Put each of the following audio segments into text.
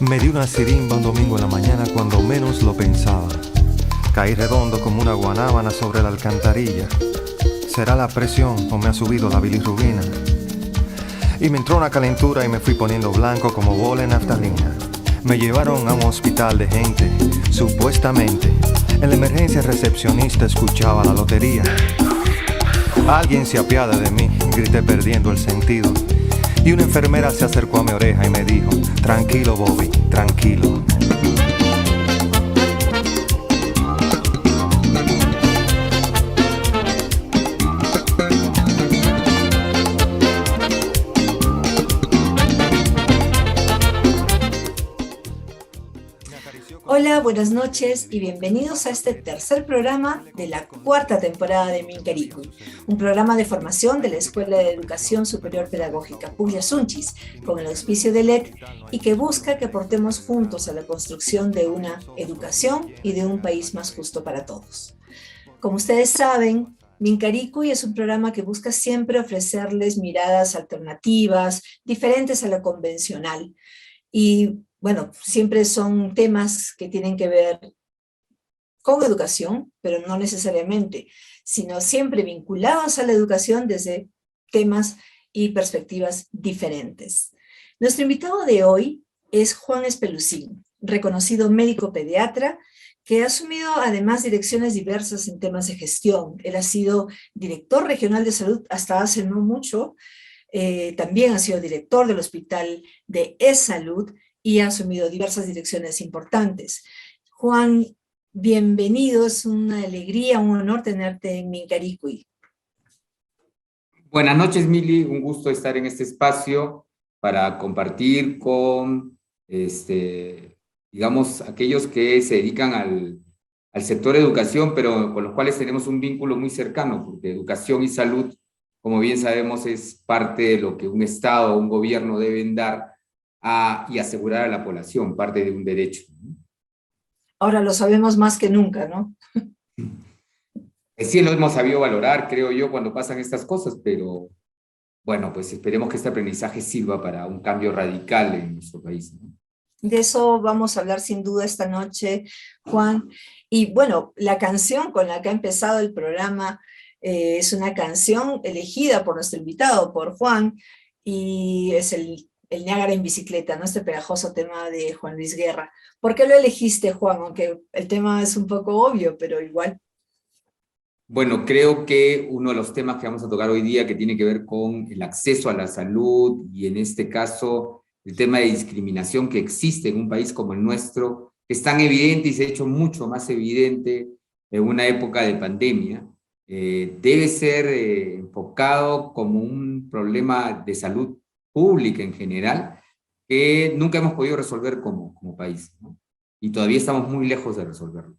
Me di una sirimba un domingo en la mañana cuando menos lo pensaba. Caí redondo como una guanábana sobre la alcantarilla. ¿Será la presión o me ha subido la bilirrubina? Y me entró una calentura y me fui poniendo blanco como bola en naftalina. Me llevaron a un hospital de gente, supuestamente. En la emergencia recepcionista escuchaba la lotería. Alguien se apiada de mí, grité perdiendo el sentido. Y una enfermera se acercó a mi oreja y me dijo: tranquilo, Bobby, tranquilo. Hola, buenas noches y bienvenidos a este tercer programa de la cuarta temporada de Mincaricui, un programa de formación de la Escuela de Educación Superior Pedagógica Puglia Sunchis, con el auspicio de LED y que busca que aportemos juntos a la construcción de una educación y de un país más justo para todos. Como ustedes saben, Mincaricui es un programa que busca siempre ofrecerles miradas alternativas, diferentes a lo convencional. Y bueno, siempre son temas que tienen que ver con educación, pero no necesariamente, sino siempre vinculados a la educación desde temas y perspectivas diferentes. Nuestro invitado de hoy es Juan Espelucín, reconocido médico pediatra, que ha asumido además direcciones diversas en temas de gestión. Él ha sido director regional de salud hasta hace no mucho, también ha sido director del Hospital de E-Salud y ha asumido diversas direcciones importantes. Juan, bienvenido, es una alegría, un honor tenerte en Mincaricui. Buenas noches, Mili, un gusto estar en este espacio para compartir con, digamos, aquellos que se dedican al sector educación, pero con los cuales tenemos un vínculo muy cercano, porque educación y salud, como bien sabemos, es parte de lo que un Estado o un gobierno deben dar y asegurar a la población, parte de un derecho. Ahora lo sabemos más que nunca, ¿no? Sí lo hemos sabido valorar, creo yo, cuando pasan estas cosas, pero bueno, pues esperemos que este aprendizaje sirva para un cambio radical en nuestro país, ¿no? De eso vamos a hablar sin duda esta noche, Juan. Y bueno, la canción con la que ha empezado el programa es una canción elegida por nuestro invitado, por Juan, y es el Niágara en bicicleta, ¿no? Este pegajoso tema de Juan Luis Guerra. ¿Por qué lo elegiste, Juan? Aunque el tema es un poco obvio, pero igual. Bueno, creo que uno de los temas que vamos a tocar hoy día que tiene que ver con el acceso a la salud y en este caso el tema de discriminación que existe en un país como el nuestro, que es tan evidente y se ha hecho mucho más evidente en una época de pandemia, debe ser enfocado como un problema de salud pública en general que nunca hemos podido resolver como país, ¿no? Y todavía estamos muy lejos de resolverlo.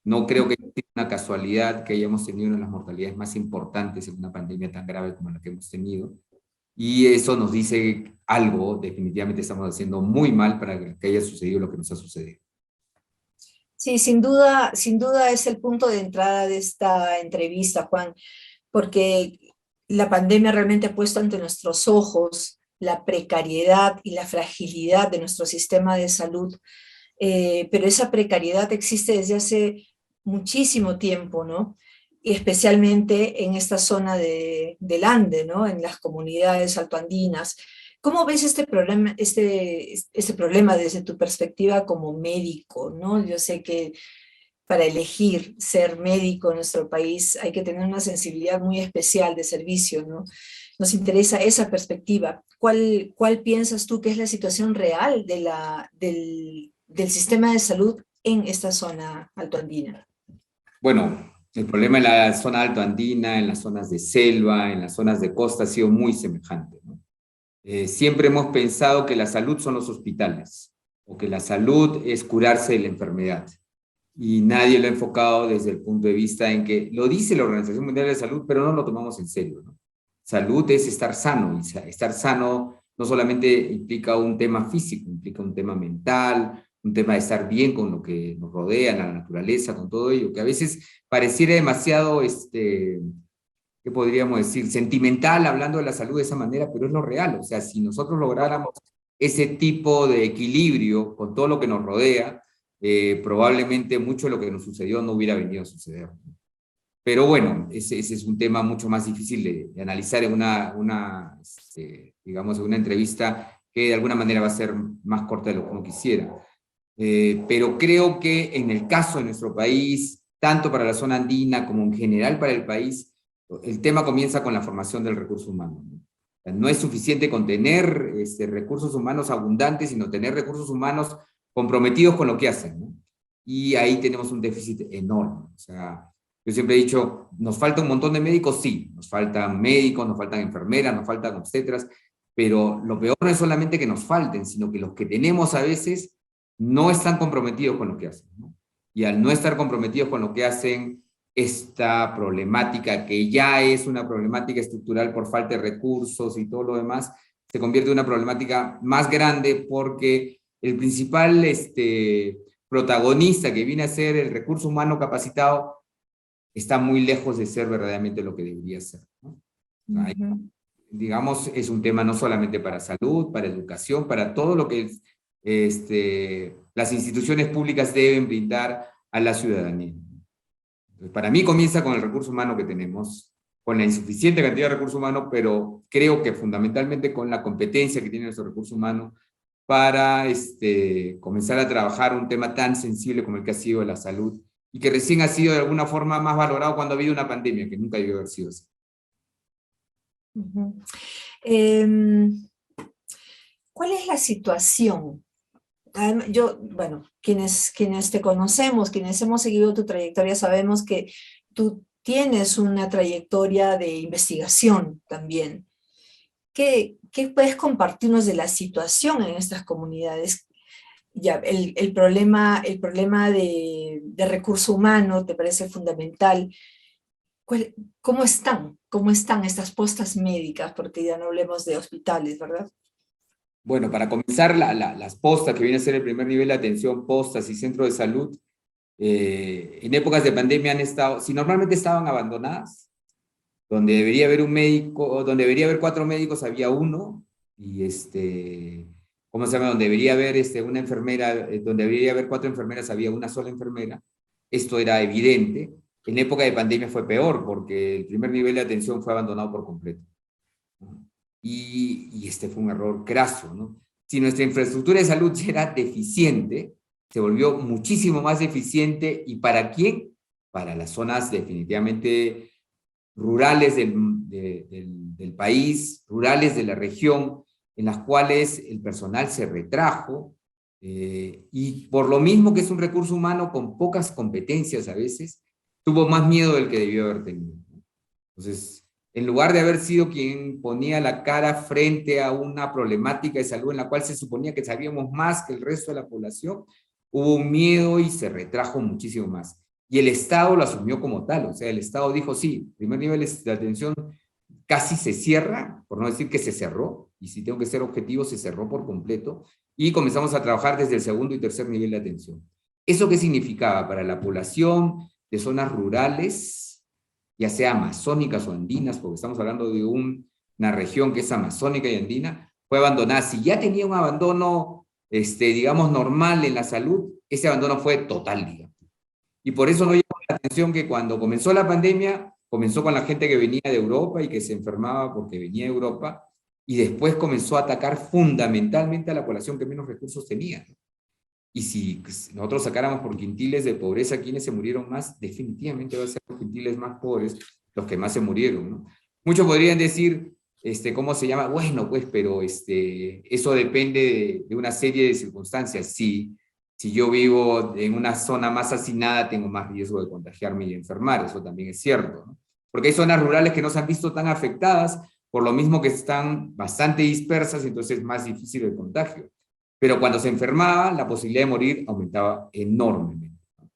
No creo que sea una casualidad que hayamos tenido una de las mortalidades más importantes en una pandemia tan grave como la que hemos tenido. Y eso nos dice algo, definitivamente estamos haciendo muy mal para que haya sucedido lo que nos ha sucedido. Sí, sin duda es el punto de entrada de esta entrevista, Juan, porque la pandemia realmente ha puesto ante nuestros ojos la precariedad y la fragilidad de nuestro sistema de salud, pero esa precariedad existe desde hace muchísimo tiempo, ¿no? Y especialmente en esta zona del Ande, ¿no? En las comunidades altoandinas. ¿Cómo ves este problema desde tu perspectiva como médico, ¿no? Yo sé que para elegir ser médico en nuestro país hay que tener una sensibilidad muy especial de servicio, ¿no? Nos interesa esa perspectiva. ¿Cuál piensas tú que es la situación real del sistema de salud en esta zona altoandina? Bueno, el problema en la zona altoandina, en las zonas de selva, en las zonas de costa ha sido muy semejante, ¿no? Siempre hemos pensado que la salud son los hospitales, o que la salud es curarse de la enfermedad. Y nadie lo ha enfocado desde el punto de vista en que lo dice la Organización Mundial de la Salud, pero no lo tomamos en serio, ¿no? Salud es estar sano, y estar sano no solamente implica un tema físico, implica un tema mental, un tema de estar bien con lo que nos rodea, la naturaleza, con todo ello, que a veces pareciera demasiado, ¿qué podríamos decir? Sentimental, hablando de la salud de esa manera, pero es lo real. O sea, si nosotros lográramos ese tipo de equilibrio con todo lo que nos rodea, probablemente mucho de lo que nos sucedió no hubiera venido a suceder. Pero bueno, ese es un tema mucho más difícil de analizar en digamos, en una entrevista que de alguna manera va a ser más corta de lo que uno quisiera. Pero creo que en el caso de nuestro país, tanto para la zona andina como en general para el país, el tema comienza con la formación del recurso humano, ¿no? O sea, no es suficiente con tener recursos humanos abundantes, sino tener recursos humanos comprometidos con lo que hacen, ¿no? Y ahí tenemos un déficit enorme. O sea, yo siempre he dicho, ¿nos falta un montón de médicos? Sí, nos faltan médicos, nos faltan enfermeras, nos faltan obstetras, pero lo peor no es solamente que nos falten, sino que los que tenemos a veces no están comprometidos con lo que hacen, ¿no? Y al no estar comprometidos con lo que hacen, esta problemática, que ya es una problemática estructural por falta de recursos y todo lo demás, se convierte en una problemática más grande porque el principal protagonista que viene a ser el recurso humano capacitado está muy lejos de ser verdaderamente lo que debería ser, ¿no? Digamos, es un tema no solamente para salud, para educación, para todo lo que las instituciones públicas deben brindar a la ciudadanía. Para mí comienza con el recurso humano que tenemos, con la insuficiente cantidad de recurso humano, pero creo que fundamentalmente con la competencia que tiene nuestro recurso humano para comenzar a trabajar un tema tan sensible como el que ha sido la salud, y que recién ha sido de alguna forma más valorado cuando ha habido una pandemia, que nunca debió haber sido así. ¿Cuál es la situación? Bueno, quienes te conocemos, quienes hemos seguido tu trayectoria, sabemos que tú tienes una trayectoria de investigación también. ¿Qué puedes compartirnos de la situación en estas comunidades? Ya, el problema de recurso humano te parece fundamental. ¿Cómo están? ¿Cómo están estas postas médicas? Porque ya no hablemos de hospitales, ¿verdad? Bueno, para comenzar, las postas, que viene a ser el primer nivel de atención, postas y centro de salud, en épocas de pandemia han estado, si normalmente estaban abandonadas, donde debería haber un médico, donde debería haber 4 médicos, había uno, y ¿cómo se llama? Donde debería haber una enfermera, donde debería haber 4 enfermeras, había una sola enfermera. Esto era evidente. En época de pandemia fue peor, porque el primer nivel de atención fue abandonado por completo, ¿no? Y este fue un error craso, ¿no? Si nuestra infraestructura de salud ya era deficiente, se volvió muchísimo más deficiente. ¿Y para quién? Para las zonas definitivamente rurales del país, rurales de la región, en las cuales el personal se retrajo, y por lo mismo que es un recurso humano con pocas competencias a veces, tuvo más miedo del que debió haber tenido. Entonces, en lugar de haber sido quien ponía la cara frente a una problemática de salud en la cual se suponía que sabíamos más que el resto de la población, hubo un miedo y se retrajo muchísimo más. Y el Estado lo asumió como tal. O sea, el Estado dijo, sí, primer nivel de atención casi se cierra, por no decir que se cerró, y si tengo que ser objetivo, se cerró por completo, y comenzamos a trabajar desde el segundo y tercer nivel de atención. ¿Eso qué significaba para la población de zonas rurales, ya sea amazónicas o andinas, porque estamos hablando de una región que es amazónica y andina? Fue abandonada. Si ya tenía un abandono, digamos, normal en la salud, ese abandono fue total, digamos. Y por eso no llamó la atención que cuando comenzó la pandemia, comenzó con la gente que venía de Europa y que se enfermaba porque venía de Europa, y después comenzó a atacar fundamentalmente a la población que menos recursos tenía. Y si nosotros sacáramos por quintiles de pobreza quienes se murieron más, definitivamente va a ser los quintiles más pobres los que más se murieron, ¿no? Muchos podrían decir, ¿cómo se llama? Bueno, pues, pero eso depende de una serie de circunstancias. Si yo vivo en una zona más hacinada, tengo más riesgo de contagiarme y de enfermar, eso también es cierto, ¿no? Porque hay zonas rurales que no se han visto tan afectadas, por lo mismo que están bastante dispersas, entonces es más difícil el contagio. Pero cuando se enfermaba, la posibilidad de morir aumentaba enormemente, ¿no?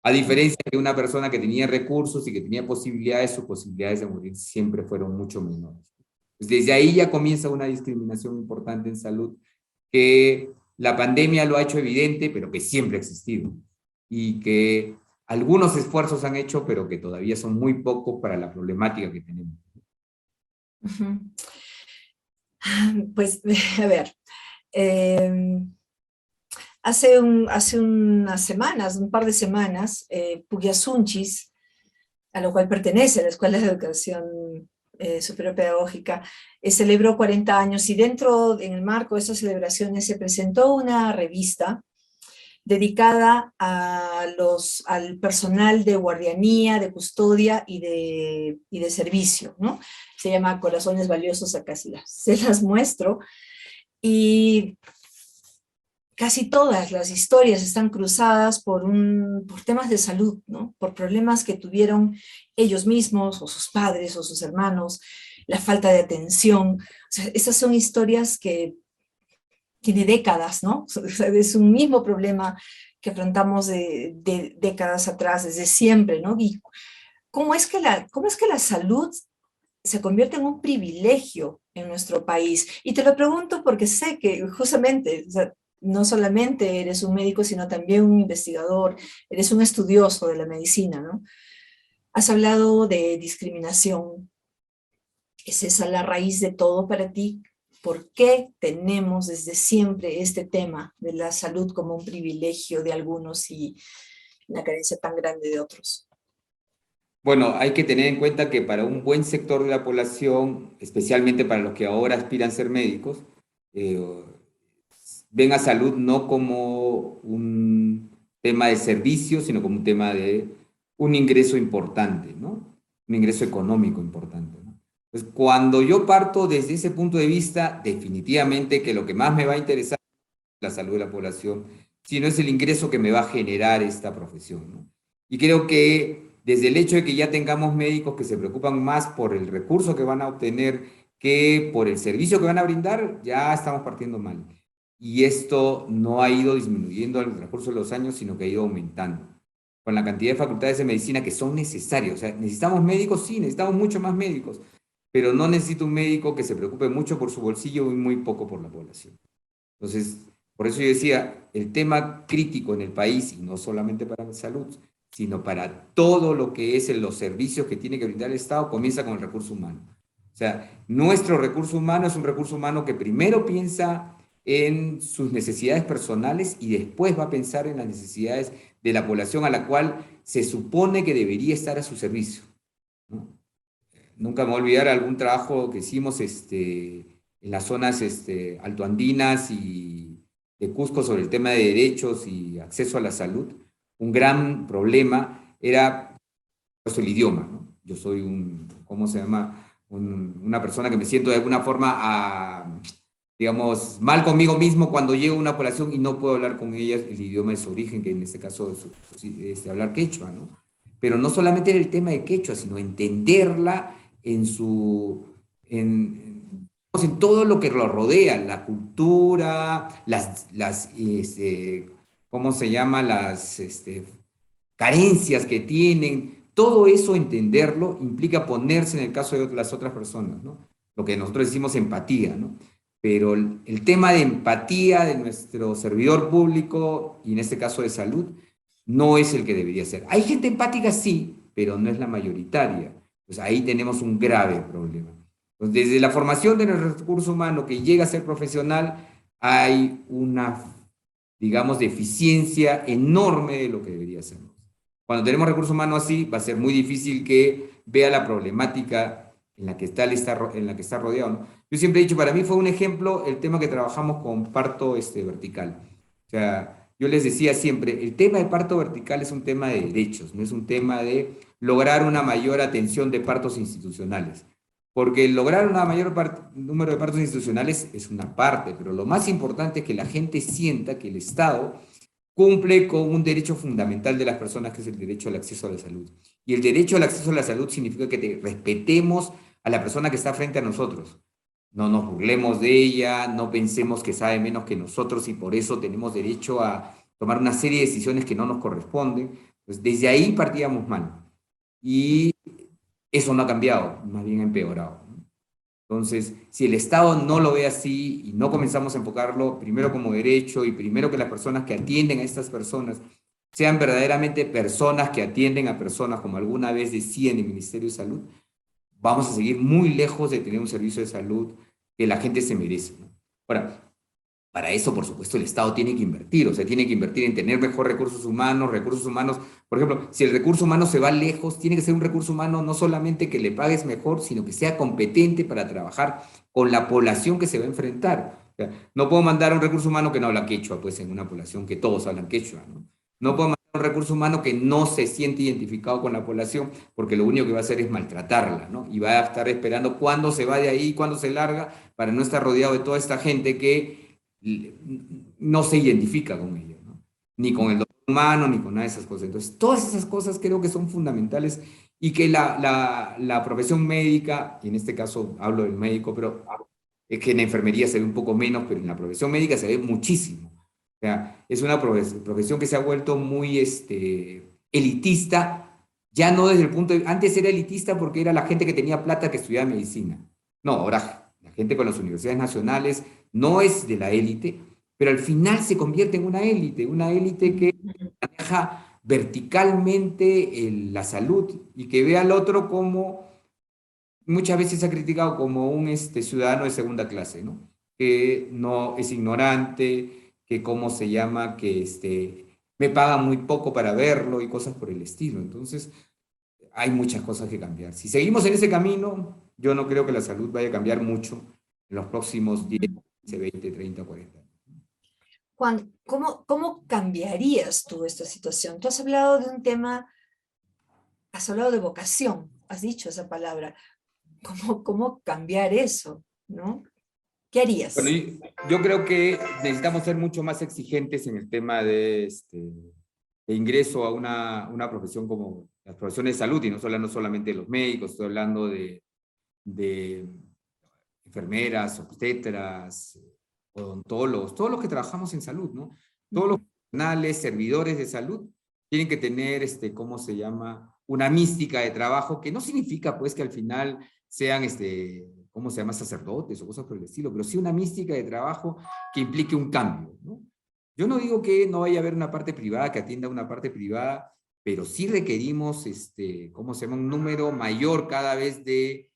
A diferencia de una persona que tenía recursos y que tenía posibilidades, sus posibilidades de morir siempre fueron mucho menores. Pues desde ahí ya comienza una discriminación importante en salud, que la pandemia lo ha hecho evidente, pero que siempre ha existido. Y que algunos esfuerzos han hecho, pero que todavía son muy pocos para la problemática que tenemos. Pues, a ver, Hace unas semanas, un par de semanas, Puyasunchis, a lo cual pertenece la Escuela de Educación Superior Pedagógica, celebró 40 años y en el marco de esas celebraciones se presentó una revista dedicada al personal de guardianía, de custodia y de servicio, ¿no? Se llama Corazones Valiosos, acá se las muestro, y casi todas las historias están cruzadas por temas de salud, ¿no? Por problemas que tuvieron ellos mismos, o sus padres, o sus hermanos, la falta de atención. O sea, esas son historias que tiene décadas, ¿no? O sea, es un mismo problema que afrontamos de décadas atrás, desde siempre, ¿no? Y cómo es que la salud se convierte en un privilegio en nuestro país. Y te lo pregunto porque sé que justamente, o sea, no solamente eres un médico, sino también un investigador, eres un estudioso de la medicina, ¿no? Has hablado de discriminación. ¿Es esa la raíz de todo para ti? ¿Por qué tenemos desde siempre este tema de la salud como un privilegio de algunos y una carencia tan grande de otros? Bueno, hay que tener en cuenta que para un buen sector de la población, especialmente para los que ahora aspiran a ser médicos, eh, ven a salud no como un tema de servicio, sino como un tema de un ingreso importante, ¿no? Un ingreso económico importante, ¿no? Pues cuando yo parto desde ese punto de vista, definitivamente que lo que más me va a interesar es la salud de la población, sino es el ingreso que me va a generar esta profesión, ¿no? Y creo que desde el hecho de que ya tengamos médicos que se preocupan más por el recurso que van a obtener que por el servicio que van a brindar, ya estamos partiendo mal. Y esto no ha ido disminuyendo al transcurso de los años, sino que ha ido aumentando. Con la cantidad de facultades de medicina que son necesarias. O sea, necesitamos médicos, sí, necesitamos mucho más médicos, pero no necesito un médico que se preocupe mucho por su bolsillo y muy poco por la población. Entonces, por eso yo decía, el tema crítico en el país, y no solamente para la salud, sino para todo lo que es los servicios que tiene que brindar el Estado, comienza con el recurso humano. O sea, nuestro recurso humano es un recurso humano que primero piensa en sus necesidades personales y después va a pensar en las necesidades de la población a la cual se supone que debería estar a su servicio, ¿no? Nunca me voy a olvidar algún trabajo que hicimos en las zonas altoandinas y de Cusco sobre el tema de derechos y acceso a la salud. Un gran problema era el idioma, ¿no? Yo soy ¿cómo se llama? Una persona que me siento de alguna forma, digamos, mal conmigo mismo cuando llego a una población y no puedo hablar con ellas el idioma de su origen, que en este caso es hablar quechua, ¿no? Pero no solamente era el tema de quechua, sino entenderla en todo lo que lo rodea, la cultura, ¿cómo se llama? Carencias que tienen, todo eso entenderlo implica ponerse en el caso de las otras personas, ¿no? Lo que nosotros decimos empatía, ¿no? Pero el tema de empatía de nuestro servidor público, y en este caso de salud, no es el que debería ser. Hay gente empática, sí, pero no es la mayoritaria. Pues ahí tenemos un grave problema. Pues desde la formación de nuestro recurso humano que llega a ser profesional, hay una, digamos, deficiencia enorme de lo que debería ser. Cuando tenemos recurso humano así, va a ser muy difícil que vea la problemática en la que está rodeado, ¿no? Yo siempre he dicho, para mí fue un ejemplo el tema que trabajamos con parto vertical. O sea, yo les decía siempre, el tema del parto vertical es un tema de derechos, no es un tema de lograr una mayor atención de partos institucionales. Porque lograr un mayor número de partos institucionales es una parte, pero lo más importante es que la gente sienta que el Estado cumple con un derecho fundamental de las personas, que es el derecho al acceso a la salud. Y el derecho al acceso a la salud significa que respetemos a la persona que está frente a nosotros. No nos burlemos de ella, no pensemos que sabe menos que nosotros y por eso tenemos derecho a tomar una serie de decisiones que no nos corresponden. Pues desde ahí partíamos mal. Y eso no ha cambiado, más bien ha empeorado. Entonces, si el Estado no lo ve así y no comenzamos a enfocarlo primero como derecho y primero que las personas que atienden a estas personas sean verdaderamente personas que atienden a personas, como alguna vez decían en el Ministerio de Salud, vamos a seguir muy lejos de tener un servicio de salud que la gente se merece, ¿no? Ahora, Para eso, por supuesto, el Estado tiene que invertir, o sea, tiene que invertir en tener mejor recursos humanos, por ejemplo, si el recurso humano se va lejos, tiene que ser un recurso humano no solamente que le pagues mejor, sino que sea competente para trabajar con la población que se va a enfrentar. O sea, no puedo mandar a un recurso humano que no habla quechua, pues en una población que todos hablan quechua, ¿no? No puedo mandar a un recurso humano que no se siente identificado con la población, porque lo único que va a hacer es maltratarla, ¿no? Y va a estar esperando cuándo se va de ahí, cuándo se larga, para no estar rodeado de toda esta gente que no se identifica con ello, ¿no? Ni con el doctor humano, ni con nada de esas cosas. Entonces, todas esas cosas creo que son fundamentales y que la profesión médica, y en este caso hablo del médico, pero es que en la enfermería se ve un poco menos, pero en la profesión médica se ve muchísimo. O sea, es una profesión que se ha vuelto muy elitista, ya no desde el punto de... Antes era elitista porque era la gente que tenía plata que estudiaba medicina. No, ahora la gente con las universidades nacionales no es de la élite, pero al final se convierte en una élite que maneja verticalmente la salud y que ve al otro como, muchas veces se ha criticado como un ciudadano de segunda clase, ¿no? Que no es ignorante, que cómo se llama, que me pagan muy poco para verlo y cosas por el estilo. Entonces, hay muchas cosas que cambiar. Si seguimos en ese camino, yo no creo que la salud vaya a cambiar mucho en los próximos 10, 15, 20, 30, 40 años. Juan, ¿cómo cambiarías tú esta situación? Tú has hablado de un tema, has hablado de vocación, has dicho esa palabra. ¿Cómo cambiar eso, no? ¿Qué harías? Bueno, yo creo que necesitamos ser mucho más exigentes en el tema de ingreso a una profesión como las profesiones de salud, y no estoy hablando solamente de los médicos, estoy hablando de enfermeras, obstetras, odontólogos, todos los que trabajamos en salud, ¿no? Todos los profesionales, servidores de salud, tienen que tener, ¿cómo se llama? Una mística de trabajo, que no significa, pues, que al final sean, ¿cómo se llama? Sacerdotes o cosas por el estilo, pero sí una mística de trabajo que implique un cambio, ¿no? Yo no digo que no vaya a haber una parte privada que atienda a una parte privada, pero sí requerimos, ¿cómo se llama? Un número mayor cada vez de,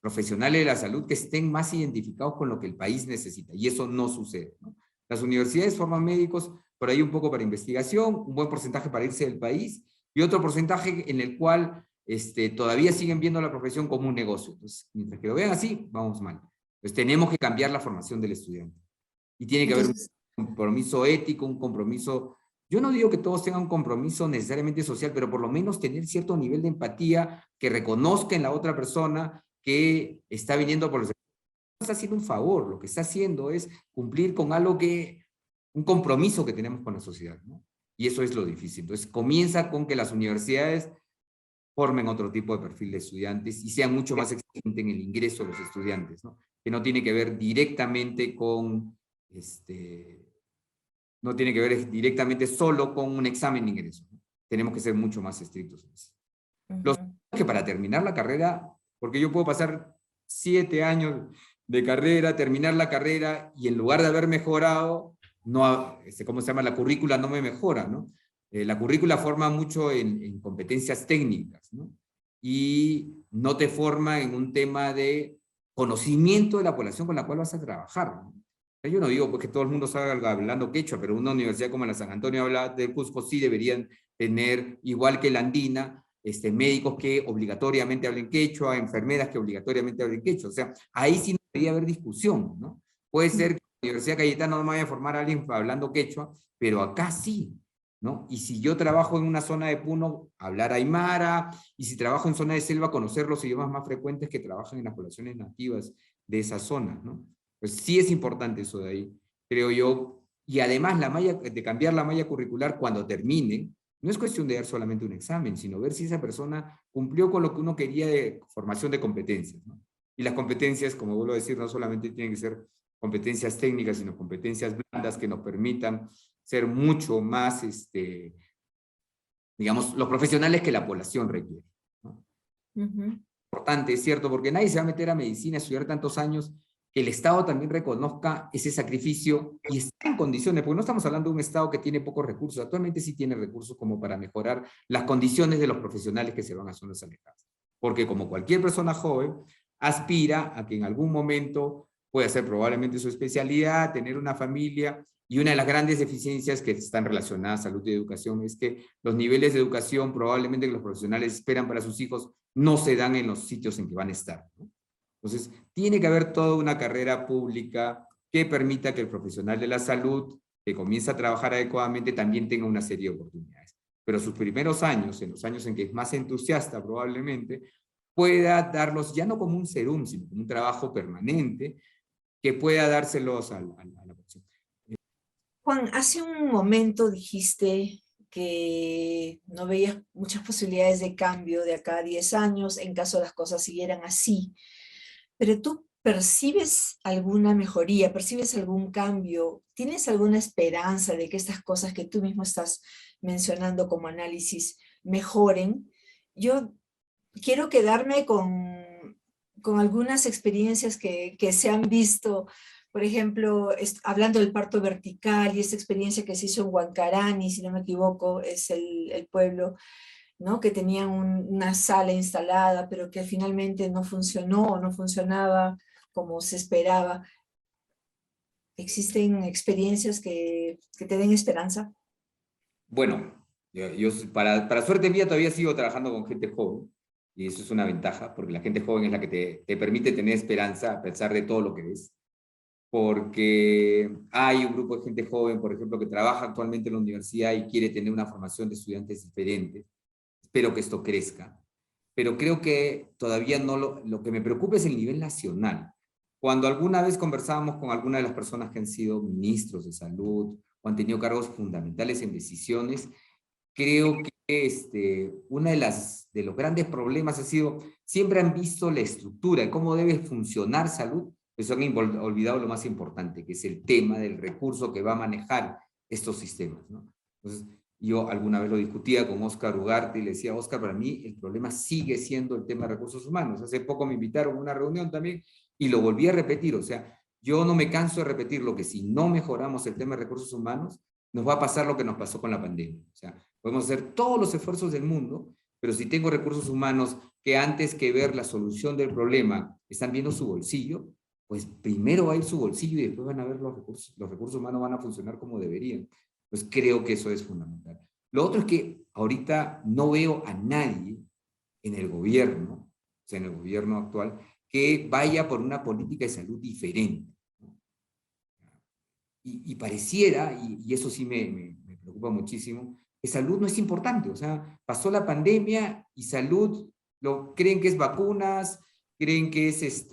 profesionales de la salud que estén más identificados con lo que el país necesita, y eso no sucede, ¿no? Las universidades forman médicos por ahí un poco para investigación, un buen porcentaje para irse del país, y otro porcentaje en el cual todavía siguen viendo la profesión como un negocio. Entonces, mientras que lo vean así, vamos mal. Entonces, tenemos que cambiar la formación del estudiante. Y tiene que haber un compromiso ético, un compromiso... Yo no digo que todos tengan un compromiso necesariamente social, pero por lo menos tener cierto nivel de empatía, que reconozca en la otra persona que está viniendo por los... No está haciendo un favor, lo que está haciendo es cumplir con algo que... un compromiso que tenemos con la sociedad, ¿no? Y eso es lo difícil. Entonces, comienza con que las universidades formen otro tipo de perfil de estudiantes y sean mucho más exigentes en el ingreso de los estudiantes, ¿no? Que no tiene que ver directamente con, no tiene que ver directamente solo con un examen de ingreso, ¿no? Tenemos que ser mucho más estrictos en eso. Los que para terminar la carrera, porque yo puedo pasar 7 años de carrera, terminar la carrera, y en lugar de haber mejorado, no, ¿cómo se llama? La currícula no me mejora, ¿no? La currícula forma mucho en competencias técnicas, ¿no? Y no te forma en un tema de conocimiento de la población con la cual vas a trabajar, ¿no? Yo no digo pues, que todo el mundo salga hablando quechua, pero una universidad como la San Antonio de Cusco sí deberían tener, igual que la Andina, médicos que obligatoriamente hablen quechua, enfermeras que obligatoriamente hablen quechua. O sea, ahí sí no debería haber discusión, ¿no? Puede ser que la Universidad Cayetana no me vaya a formar a alguien hablando quechua, pero acá sí, ¿no? Y si yo trabajo en una zona de Puno, hablar aymara, y si trabajo en zona de selva, conocer los idiomas más frecuentes que trabajan en las poblaciones nativas de esa zona, ¿no? Pues sí es importante eso de ahí, creo yo. Y además de cambiar la malla curricular cuando termine, no es cuestión de dar solamente un examen, sino ver si esa persona cumplió con lo que uno quería de formación de competencias, ¿no? Y las competencias, como vuelvo a decir, no solamente tienen que ser competencias técnicas, sino competencias blandas que nos permitan ser mucho más, digamos, los profesionales que la población requiere, ¿no? Importante, es cierto, porque nadie se va a meter a medicina, a estudiar tantos años, que el Estado también reconozca ese sacrificio y esté en condiciones, porque no estamos hablando de un Estado que tiene pocos recursos, actualmente sí tiene recursos como para mejorar las condiciones de los profesionales que se van a zonas alejadas. Porque como cualquier persona joven, aspira a que en algún momento puede hacer probablemente su especialidad, tener una familia, y una de las grandes deficiencias que están relacionadas a salud y educación es que los niveles de educación probablemente que los profesionales esperan para sus hijos no se dan en los sitios en que van a estar, ¿no? Entonces, tiene que haber toda una carrera pública que permita que el profesional de la salud que comienza a trabajar adecuadamente también tenga una serie de oportunidades. Pero sus primeros años, en los años en que es más entusiasta probablemente, pueda darlos ya no como un serum, sino como un trabajo permanente que pueda dárselos a la persona. Juan, hace un momento dijiste que no veías muchas posibilidades de cambio de acá a 10 años en caso las cosas siguieran así. Pero tú percibes alguna mejoría, percibes algún cambio, tienes alguna esperanza de que estas cosas que tú mismo estás mencionando como análisis mejoren. Yo quiero quedarme con algunas experiencias que se han visto, por ejemplo, hablando del parto vertical y esta experiencia que se hizo en Huancarani, si no me equivoco, es el pueblo, ¿no? Que tenían una sala instalada, pero que finalmente no funcionó o no funcionaba como se esperaba. ¿Existen experiencias que te den esperanza? Bueno, para suerte mía todavía sigo trabajando con gente joven, y eso es una ventaja, porque la gente joven es la que te permite tener esperanza a pesar de todo lo que ves. Porque hay un grupo de gente joven, por ejemplo, que trabaja actualmente en la universidad y quiere tener una formación de estudiantes diferente. Espero que esto crezca. Pero creo que todavía no lo que me preocupa es el nivel nacional. Cuando alguna vez conversábamos con alguna de las personas que han sido ministros de salud o han tenido cargos fundamentales en decisiones, creo que uno de los grandes problemas ha sido, siempre han visto la estructura, cómo debe funcionar salud, pero han olvidado lo más importante, que es el tema del recurso que va a manejar estos sistemas, ¿no? Entonces, yo alguna vez lo discutía con Óscar Ugarte y le decía, Óscar, para mí el problema sigue siendo el tema de recursos humanos. Hace poco me invitaron a una reunión también y lo volví a repetir. O sea, yo no me canso de repetir lo que si no mejoramos el tema de recursos humanos, nos va a pasar lo que nos pasó con la pandemia. O sea, podemos hacer todos los esfuerzos del mundo, pero si tengo recursos humanos que antes que ver la solución del problema están viendo su bolsillo, pues primero va a ir su bolsillo y después van a ver los recursos humanos van a funcionar como deberían. Pues creo que eso es fundamental. Lo otro es que ahorita no veo a nadie en el gobierno, o sea, en el gobierno actual, que vaya por una política de salud diferente. Y pareciera, y eso sí me preocupa muchísimo, que salud no es importante. O sea, pasó la pandemia y salud, creen que es vacunas, creen que es,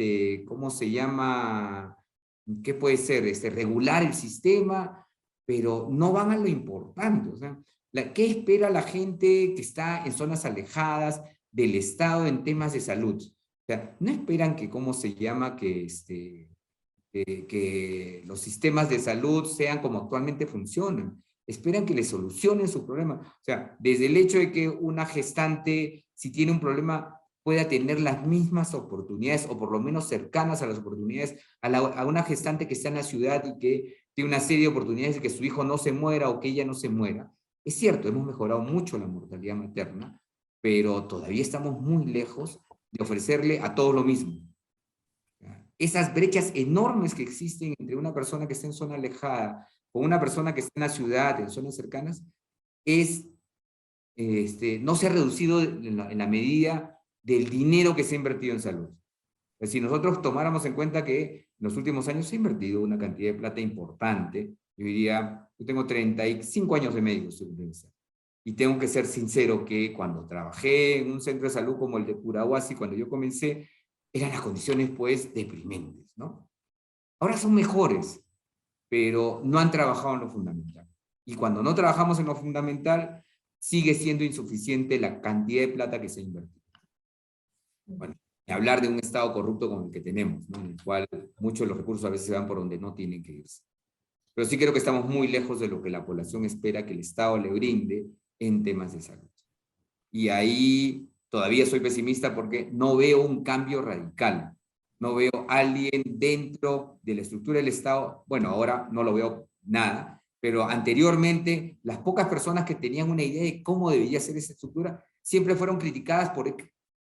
¿cómo se llama? ¿Qué puede ser? Regular el sistema, pero no van a lo importante. O sea, ¿qué espera la gente que está en zonas alejadas del Estado en temas de salud? O sea, no esperan que, ¿cómo se llama? Que los sistemas de salud sean como actualmente funcionan. Esperan que les solucionen su problema. O sea, desde el hecho de que una gestante, si tiene un problema, pueda tener las mismas oportunidades, o por lo menos cercanas a las oportunidades, a una gestante que está en la ciudad y que tiene una serie de oportunidades de que su hijo no se muera o que ella no se muera. Es cierto, hemos mejorado mucho la mortalidad materna, pero todavía estamos muy lejos de ofrecerle a todos lo mismo. Esas brechas enormes que existen entre una persona que está en zona alejada con una persona que está en la ciudad, en zonas cercanas, no se ha reducido en la medida del dinero que se ha invertido en salud. Si nosotros tomáramos en cuenta que en los últimos años se ha invertido una cantidad de plata importante, yo diría, yo tengo 35 años de médico, y tengo que ser sincero que cuando trabajé en un centro de salud como el de Curahuasi, cuando yo comencé, eran las condiciones pues deprimentes, ¿no? Ahora son mejores, pero no han trabajado en lo fundamental. Y cuando no trabajamos en lo fundamental, sigue siendo insuficiente la cantidad de plata que se ha invertido. Bueno, hablar de un Estado corrupto como el que tenemos, ¿no? En el cual muchos de los recursos a veces se van por donde no tienen que irse. Pero sí creo que estamos muy lejos de lo que la población espera que el Estado le brinde en temas de salud. Y ahí todavía soy pesimista porque no veo un cambio radical. No veo a alguien dentro de la estructura del Estado. Bueno, ahora no lo veo nada, pero anteriormente las pocas personas que tenían una idea de cómo debería ser esa estructura siempre fueron criticadas por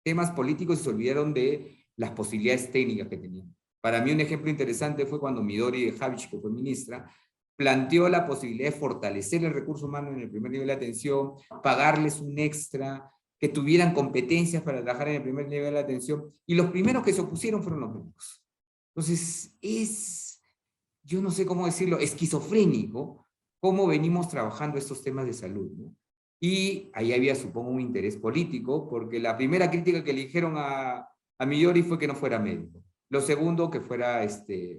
temas políticos y se olvidaron de las posibilidades técnicas que tenían. Para mí un ejemplo interesante fue cuando Midori Javich, que fue ministra, planteó la posibilidad de fortalecer el recurso humano en el primer nivel de atención, pagarles un extra, que tuvieran competencias para trabajar en el primer nivel de atención, y los primeros que se opusieron fueron los médicos. Entonces, yo no sé cómo decirlo, esquizofrénico, cómo venimos trabajando estos temas de salud, ¿no? Y ahí había, supongo, un interés político, porque la primera crítica que le dijeron a Midori fue que no fuera médico. Lo segundo, que fuera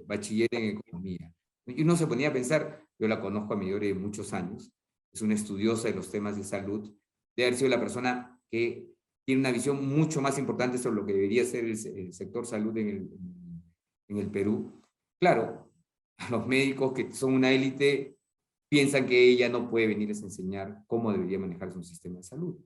bachiller en economía. Y uno se ponía a pensar, yo la conozco a Midori de muchos años, es una estudiosa de los temas de salud, de haber sido la persona que tiene una visión mucho más importante sobre lo que debería ser el sector salud en el Perú. Claro, a los médicos que son una élite piensan que ella no puede venirles a enseñar cómo debería manejarse un sistema de salud.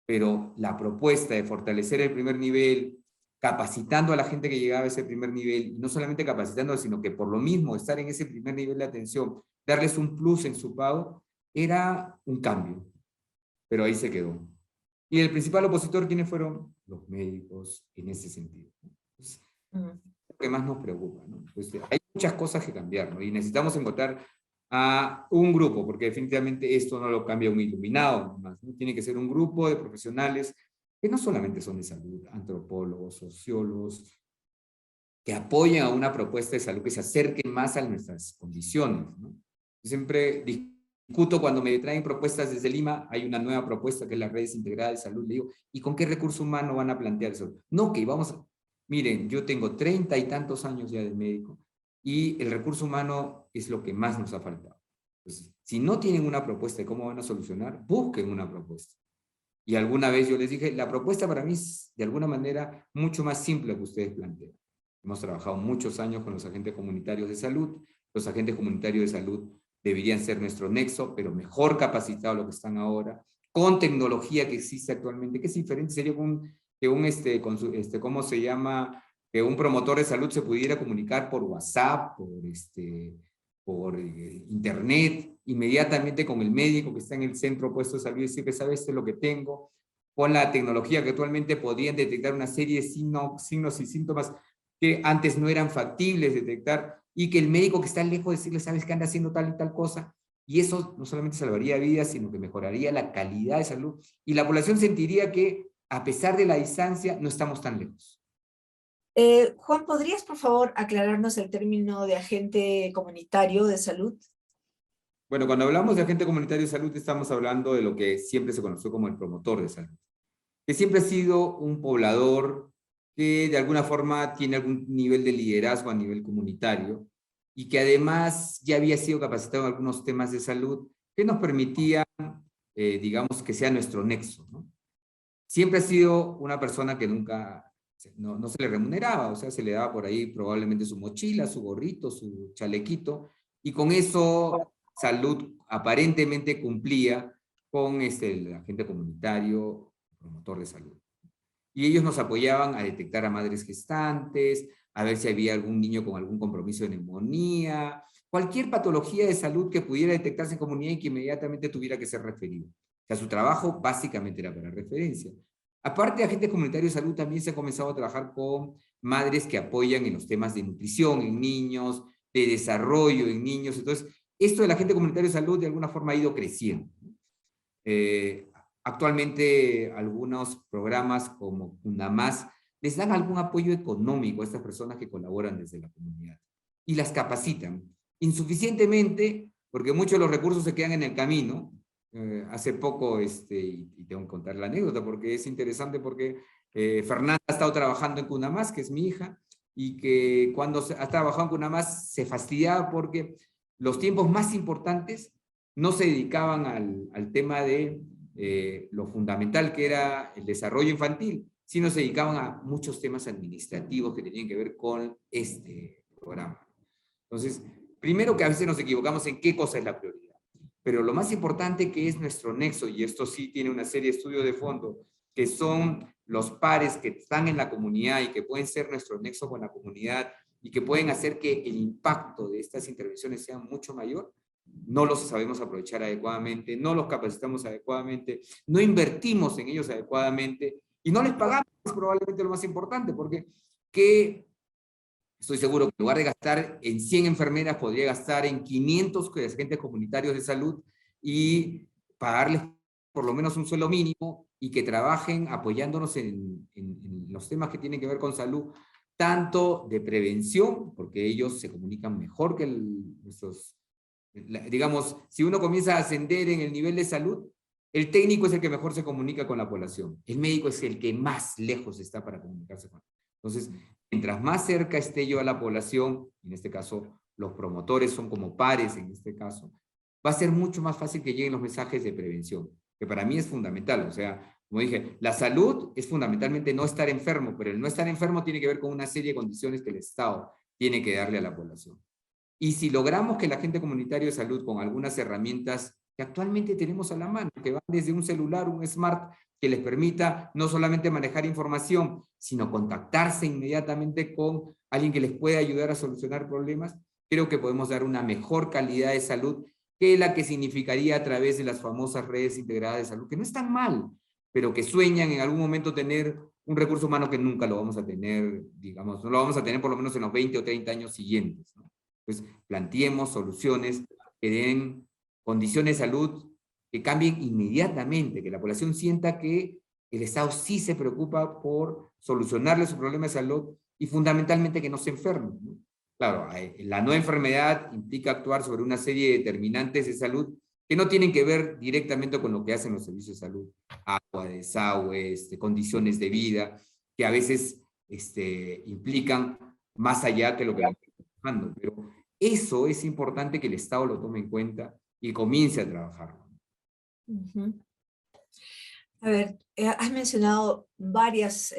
Pero la propuesta de fortalecer el primer nivel, capacitando a la gente que llegaba a ese primer nivel, y no solamente capacitando, sino que por lo mismo estar en ese primer nivel de atención, darles un plus en su pago, era un cambio. Pero ahí se quedó. Y el principal opositor, ¿quiénes fueron? Los médicos, en ese sentido. Entonces, lo que más nos preocupa, ¿no? Entonces, hay muchas cosas que cambiar, ¿no? Y necesitamos encontrar a un grupo, porque definitivamente esto no lo cambia un iluminado, más, ¿no? Tiene que ser un grupo de profesionales que no solamente son de salud, antropólogos, sociólogos, que apoyen a una propuesta de salud que se acerque más a nuestras condiciones, ¿no? Yo siempre discuto cuando me traen propuestas desde Lima, hay una nueva propuesta que es la Redes Integradas de Salud, le digo, ¿y con qué recurso humano van a plantear eso? No, que vamos a... Miren, yo tengo 30 y tantos años ya de médico, y el recurso humano es lo que más nos ha faltado. Entonces, si no tienen una propuesta de cómo van a solucionar, busquen una propuesta. Y alguna vez yo les dije, la propuesta para mí es de alguna manera mucho más simple que ustedes plantean. Hemos trabajado muchos años con los agentes comunitarios de salud. Los agentes comunitarios de salud deberían ser nuestro nexo, pero mejor capacitados de lo que están ahora, con tecnología que existe actualmente, que es diferente, sería ¿cómo se llama? Que un promotor de salud se pudiera comunicar por WhatsApp, por internet, inmediatamente con el médico que está en el centro puesto de salud y decir que sabe, esto es lo que tengo, con la tecnología que actualmente podrían detectar una serie de signos y síntomas que antes no eran factibles detectar, y que el médico que está lejos decirle, sabes que anda haciendo tal y tal cosa, y eso no solamente salvaría vidas, sino que mejoraría la calidad de salud, y la población sentiría que, a pesar de la distancia, no estamos tan lejos. Juan, ¿podrías por favor aclararnos el término de agente comunitario de salud? Bueno, cuando hablamos de agente comunitario de salud, estamos hablando de lo que siempre se conoció como el promotor de salud, que siempre ha sido un poblador que de alguna forma tiene algún nivel de liderazgo a nivel comunitario, y que además ya había sido capacitado en algunos temas de salud que nos permitían, digamos, que sea nuestro nexo, ¿no? Siempre ha sido una persona que nunca... No se le remuneraba, o sea, se le daba por ahí probablemente su mochila, su gorrito, su chalequito, y con eso salud aparentemente cumplía con el agente comunitario, promotor de salud. Y ellos nos apoyaban a detectar a madres gestantes, a ver si había algún niño con algún compromiso de neumonía, cualquier patología de salud que pudiera detectarse en comunidad y que inmediatamente tuviera que ser referido. O sea, su trabajo básicamente era para referencia. Aparte de agentes comunitarios de salud, también se ha comenzado a trabajar con madres que apoyan en los temas de nutrición en niños, de desarrollo en niños. Entonces, esto del agente comunitario de salud de alguna forma ha ido creciendo. Actualmente, algunos programas como UNAMAS les dan algún apoyo económico a estas personas que colaboran desde la comunidad y las capacitan. Insuficientemente, porque muchos de los recursos se quedan en el camino. Hace poco, y tengo que contar la anécdota porque es interesante, porque Fernanda ha estado trabajando en CUNAMAS, que es mi hija, y que cuando ha trabajado en CUNAMAS se fastidiaba porque los tiempos más importantes no se dedicaban al tema de lo fundamental que era el desarrollo infantil, sino se dedicaban a muchos temas administrativos que tenían que ver con este programa. Entonces, primero que a veces nos equivocamos en qué cosa es la prioridad. Pero lo más importante que es nuestro nexo, y esto sí tiene una serie de estudios de fondo, que son los pares que están en la comunidad y que pueden ser nuestro nexo con la comunidad y que pueden hacer que el impacto de estas intervenciones sea mucho mayor, no los sabemos aprovechar adecuadamente, no los capacitamos adecuadamente, no invertimos en ellos adecuadamente y no les pagamos, es probablemente lo más importante, porque ¿qué Estoy seguro que en lugar de gastar en 100 enfermeras, podría gastar en 500 agentes comunitarios de salud y pagarles por lo menos un sueldo mínimo y que trabajen apoyándonos en los temas que tienen que ver con salud, tanto de prevención, porque ellos se comunican mejor que nuestros... Digamos, si uno comienza a ascender en el nivel de salud, el técnico es el que mejor se comunica con la población. El médico es el que más lejos está para comunicarse con. Entonces, mientras más cerca esté yo a la población, en este caso los promotores son como pares en este caso, va a ser mucho más fácil que lleguen los mensajes de prevención, que para mí es fundamental. O sea, como dije, la salud es fundamentalmente no estar enfermo, pero el no estar enfermo tiene que ver con una serie de condiciones que el Estado tiene que darle a la población. Y si logramos que el agente comunitario de salud, con algunas herramientas que actualmente tenemos a la mano, que van desde un celular, un smart, que les permita no solamente manejar información, sino contactarse inmediatamente con alguien que les pueda ayudar a solucionar problemas, creo que podemos dar una mejor calidad de salud que la que significaría a través de las famosas redes integradas de salud, que no están mal, pero que sueñan en algún momento tener un recurso humano que nunca lo vamos a tener, digamos, no lo vamos a tener por lo menos en los 20 o 30 años siguientes, ¿no? Pues planteemos soluciones que den condiciones de salud que cambien inmediatamente, que la población sienta que el Estado sí se preocupa por solucionarle su problema de salud y fundamentalmente que no se enfermen, ¿no? Claro, la no enfermedad implica actuar sobre una serie de determinantes de salud que no tienen que ver directamente con lo que hacen los servicios de salud, agua, desagüe, condiciones de vida, que a veces implican más allá que lo que la trabajando, pero eso es importante que el Estado lo tome en cuenta y comience a trabajarlo. A ver, has mencionado varias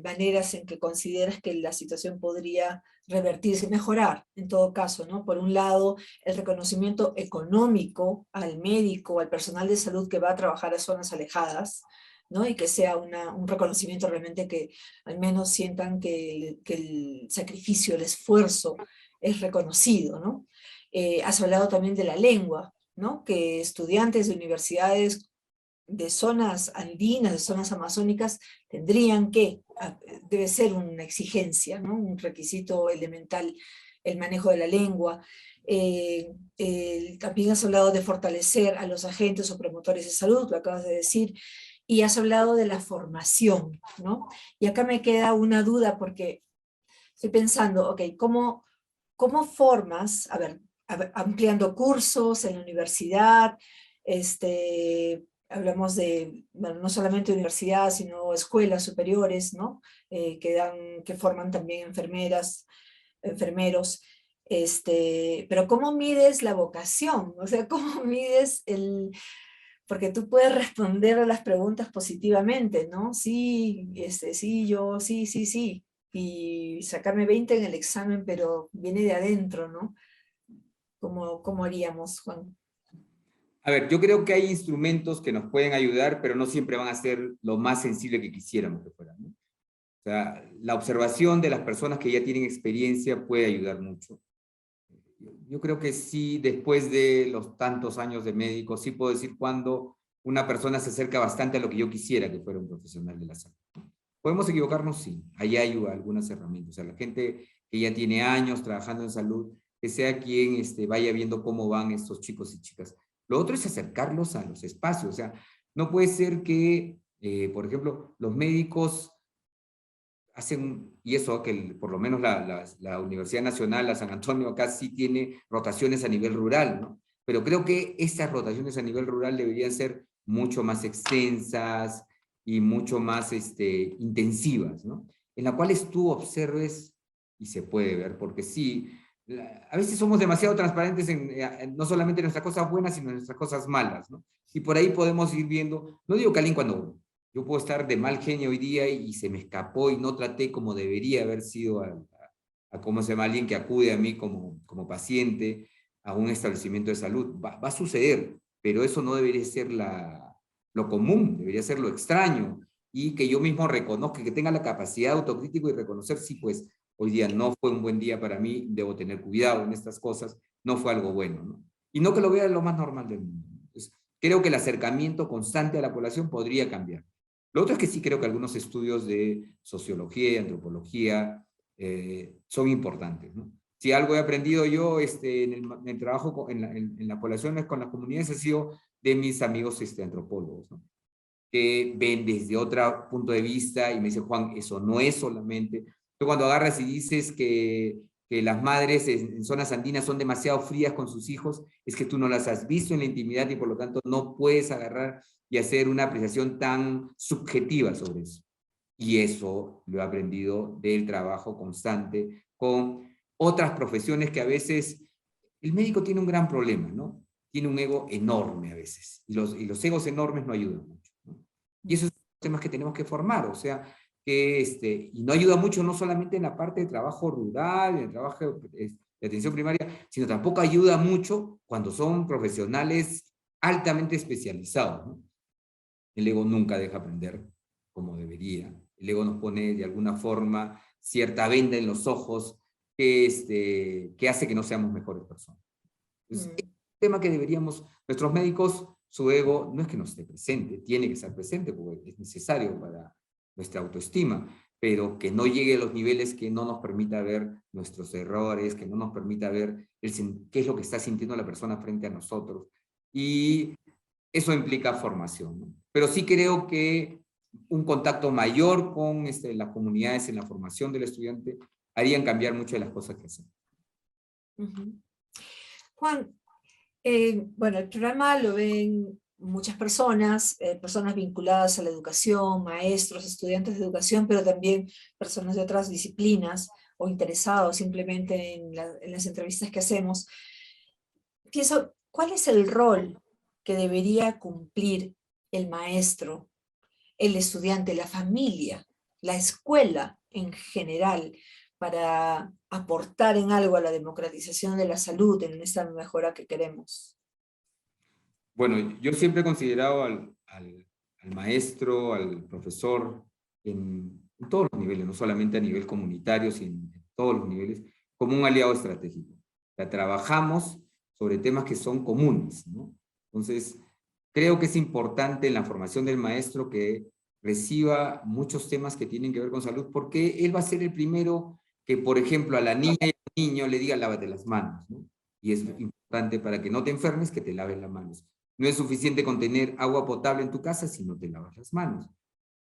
maneras en que consideras que la situación podría revertirse, mejorar, en todo caso, ¿no? Por un lado, el reconocimiento económico al médico, al personal de salud que va a trabajar a zonas alejadas, ¿no? Y que sea un reconocimiento realmente que al menos sientan que el sacrificio, el esfuerzo es reconocido, ¿no? Has hablado también de la lengua, ¿no? Que estudiantes de universidades de zonas andinas, de zonas amazónicas, tendrían que, debe ser una exigencia, ¿no? Un requisito elemental, el manejo de la lengua. También has hablado de fortalecer a los agentes o promotores de salud, lo acabas de decir, y has hablado de la formación, ¿no? Y acá me queda una duda porque estoy pensando, ok, ¿cómo formas, a ver, ampliando cursos en la universidad, hablamos de, bueno, no solamente universidad, sino escuelas superiores, ¿no? Que forman también enfermeras, enfermeros, pero ¿cómo mides la vocación? O sea, ¿cómo mides porque tú puedes responder a las preguntas positivamente, ¿no? Sí, sí, yo, sí, sí, sí, y sacarme 20 en el examen, pero viene de adentro, ¿no? ¿Cómo haríamos, Juan? A ver, yo creo que hay instrumentos que nos pueden ayudar, pero no siempre van a ser lo más sensible que quisiéramos que fueran, ¿no? O sea, la observación de las personas que ya tienen experiencia puede ayudar mucho. Yo creo que sí, después de los tantos años de médico, sí puedo decir cuando una persona se acerca bastante a lo que yo quisiera que fuera un profesional de la salud. ¿Podemos equivocarnos? Sí. Ahí hay algunas herramientas. O sea, la gente que ya tiene años trabajando en salud, que sea quien vaya viendo cómo van estos chicos y chicas. Lo otro es acercarlos a los espacios. O sea, no puede ser que, por ejemplo, los médicos hacen, y eso que por lo menos la Universidad Nacional, la San Antonio, acá sí tiene rotaciones a nivel rural, ¿no? Pero creo que estas rotaciones a nivel rural deberían ser mucho más extensas y mucho más intensivas, ¿no? En las cuales tú observes y se puede ver, porque sí, a veces somos demasiado transparentes no solamente en nuestras cosas buenas, sino en nuestras cosas malas, ¿no? Y por ahí podemos ir viendo, no digo que alguien cuando yo puedo estar de mal genio hoy día y se me escapó y no traté como debería haber sido a cómo se llama alguien que acude a mí como paciente a un establecimiento de salud. Va a suceder, pero eso no debería ser lo común, debería ser lo extraño, y que yo mismo reconozca, que tenga la capacidad de autocrítico y reconocer, sí, pues hoy día no fue un buen día para mí, debo tener cuidado en estas cosas, no fue algo bueno, ¿no? Y no que lo vea lo más normal del mundo. Entonces, creo que el acercamiento constante a la población podría cambiar. Lo otro es que sí creo que algunos estudios de sociología y antropología son importantes, ¿no? Si algo he aprendido yo en el trabajo en las poblaciones, con las comunidades, ha sido de mis amigos antropólogos, ¿no? Que ven desde otro punto de vista y me dicen, Juan, eso no es solamente... Tú cuando agarras y dices que las madres en zonas andinas son demasiado frías con sus hijos, es que tú no las has visto en la intimidad y por lo tanto no puedes agarrar y hacer una apreciación tan subjetiva sobre eso. Y eso lo he aprendido del trabajo constante con otras profesiones que a veces el médico tiene un gran problema, ¿no? Tiene un ego enorme a veces, y los egos enormes no ayudan mucho, ¿no? Y esos son los temas que tenemos que formar, o sea, que y no ayuda mucho no solamente en la parte de trabajo rural, en el trabajo de atención primaria, sino tampoco ayuda mucho cuando son profesionales altamente especializados, ¿no? El ego nunca deja aprender como debería. El ego nos pone de alguna forma cierta venda en los ojos que hace que no seamos mejores personas. Entonces, es un tema que deberíamos, nuestros médicos, su ego no es que no esté presente, tiene que estar presente porque es necesario para nuestra autoestima, pero que no llegue a los niveles que no nos permita ver nuestros errores, que no nos permita ver qué es lo que está sintiendo la persona frente a nosotros. Y eso implica formación, ¿no? Pero sí creo que un contacto mayor con las comunidades en la formación del estudiante harían cambiar mucho de las cosas que hacen. Juan, bueno, el programa lo ven muchas personas, personas vinculadas a la educación, maestros, estudiantes de educación, pero también personas de otras disciplinas o interesados simplemente en las entrevistas que hacemos. Pienso, ¿cuál es el rol que debería cumplir el maestro, el estudiante, la familia, la escuela en general, para aportar en algo a la democratización de la salud, en esta mejora que queremos? Bueno, yo siempre he considerado al maestro, al profesor, en todos los niveles, no solamente a nivel comunitario, sino en todos los niveles, como un aliado estratégico. O sea, trabajamos sobre temas que son comunes, ¿no? Entonces, creo que es importante en la formación del maestro que reciba muchos temas que tienen que ver con salud, porque él va a ser el primero que, por ejemplo, a la niña y al niño le diga lávate las manos, ¿no? Y es importante para que no te enfermes que te laves las manos. No es suficiente con tener agua potable en tu casa si no te lavas las manos,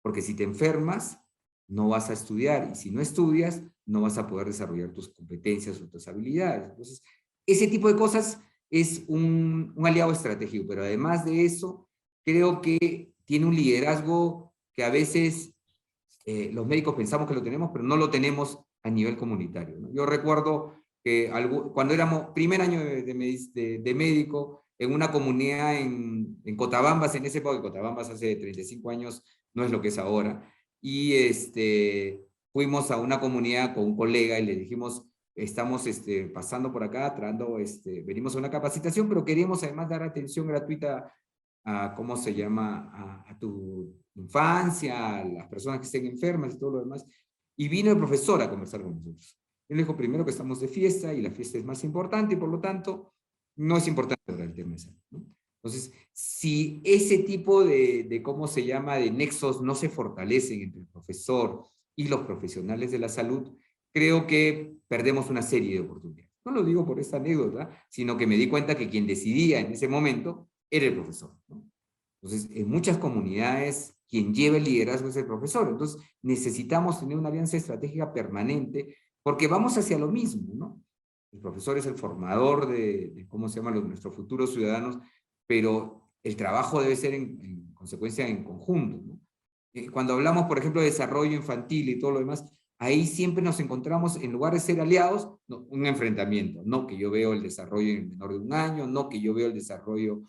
porque si te enfermas no vas a estudiar, y si no estudias no vas a poder desarrollar tus competencias o tus habilidades. Entonces, ese tipo de cosas es un aliado estratégico, pero además de eso, creo que tiene un liderazgo que a veces los médicos pensamos que lo tenemos, pero no lo tenemos a nivel comunitario, ¿no? Yo recuerdo que cuando éramos primer año de médico, en una comunidad en Cotabambas, en ese época, Cotabambas hace 35 años, no es lo que es ahora, y fuimos a una comunidad con un colega y le dijimos, estamos pasando por acá, venimos a una capacitación, pero queríamos además dar atención gratuita a, ¿cómo se llama?, a tu infancia, a las personas que estén enfermas y todo lo demás. Y vino el profesor a conversar con nosotros. Él dijo, primero que estamos de fiesta, y la fiesta es más importante, y por lo tanto, no es importante para el tema de salud, ¿no? Entonces, si ese tipo de ¿cómo se llama?, de nexos no se fortalecen entre el profesor y los profesionales de la salud, creo que perdemos una serie de oportunidades. No lo digo por esta anécdota, sino que me di cuenta que quien decidía en ese momento era el profesor, ¿no? Entonces, en muchas comunidades, quien lleva el liderazgo es el profesor. Entonces, necesitamos tener una alianza estratégica permanente, porque vamos hacia lo mismo, ¿no? El profesor es el formador de ¿cómo se llama?, nuestros futuros ciudadanos, pero el trabajo debe ser en consecuencia en conjunto, ¿no? Cuando hablamos, por ejemplo, de desarrollo infantil y todo lo demás, ahí siempre nos encontramos, en lugar de ser aliados, no, un enfrentamiento. No que yo veo el desarrollo en menor de 1 año, no que yo veo el desarrollo.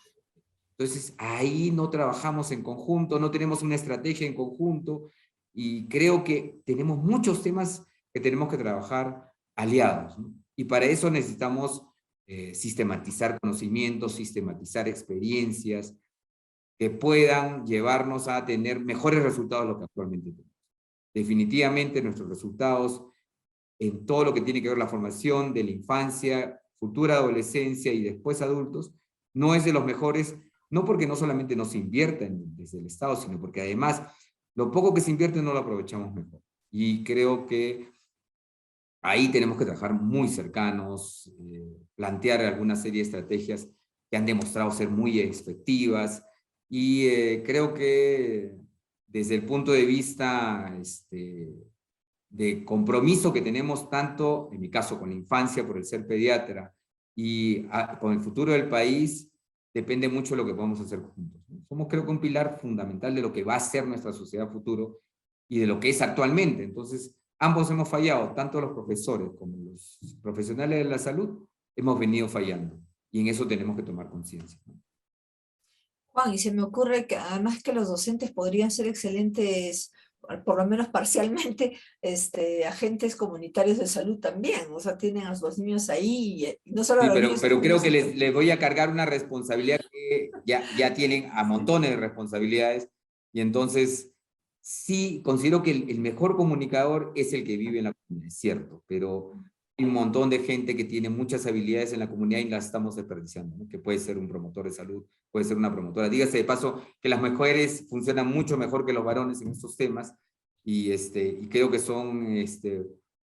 Entonces, ahí no trabajamos en conjunto, no tenemos una estrategia en conjunto, y creo que tenemos muchos temas que tenemos que trabajar aliados, ¿no? Y para eso necesitamos sistematizar conocimientos, sistematizar experiencias que puedan llevarnos a tener mejores resultados de lo que actualmente tenemos. Definitivamente nuestros resultados en todo lo que tiene que ver la formación de la infancia, futura adolescencia y después adultos, no es de los mejores, no porque no solamente no se invierta desde el Estado, sino porque además lo poco que se invierte no lo aprovechamos mejor. Y creo que Ahí tenemos que trabajar muy cercanos, plantear alguna serie de estrategias que han demostrado ser muy efectivas, y creo que desde el punto de vista de compromiso que tenemos tanto, en mi caso, con la infancia por el ser pediatra, y con el futuro del país, depende mucho de lo que podamos hacer juntos, ¿no? Somos, creo que, un pilar fundamental de lo que va a ser nuestra sociedad futuro y de lo que es actualmente. Entonces, ambos hemos fallado, tanto los profesores como los profesionales de la salud, hemos venido fallando, y en eso tenemos que tomar conciencia, ¿no? Juan, y se me ocurre que además que los docentes podrían ser excelentes, por lo menos parcialmente, agentes comunitarios de salud también. O sea, tienen a los niños ahí, y no solo a Sí, los niños, pero sino creo que les voy a cargar una responsabilidad que ya tienen a montones de responsabilidades, y entonces sí considero que el mejor comunicador es el que vive en la comunidad, es cierto, pero hay un montón de gente que tiene muchas habilidades en la comunidad y las estamos desperdiciando, ¿no? Que puede ser un promotor de salud, puede ser una promotora. Dígase de paso que las mujeres funcionan mucho mejor que los varones en estos temas, y creo que son,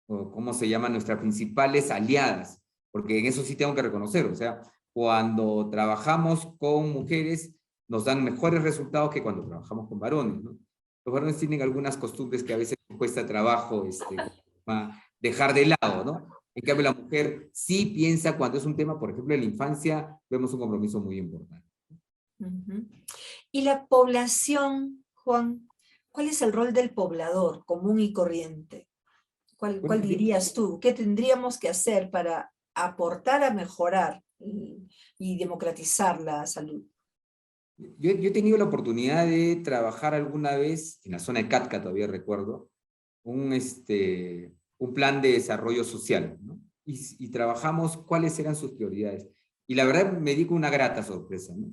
¿cómo se llaman? Nuestras principales aliadas, porque en eso sí tengo que reconocer, o sea, cuando trabajamos con mujeres nos dan mejores resultados que cuando trabajamos con varones, ¿no? Los varones tienen algunas costumbres que a veces cuesta trabajo dejar de lado, ¿no? En cambio, la mujer sí piensa, cuando es un tema, por ejemplo, de la infancia, vemos un compromiso muy importante. Ujú. Y la población, Juan, ¿cuál es el rol del poblador común y corriente? ¿Cuál Bueno, dirías tú? ¿Qué tendríamos que hacer para aportar a mejorar y democratizar la salud? yo he tenido la oportunidad de trabajar alguna vez en la zona de Catka, todavía recuerdo, un plan de desarrollo social, ¿no? Y trabajamos cuáles eran sus prioridades. Y la verdad me di con una grata sorpresa, ¿no?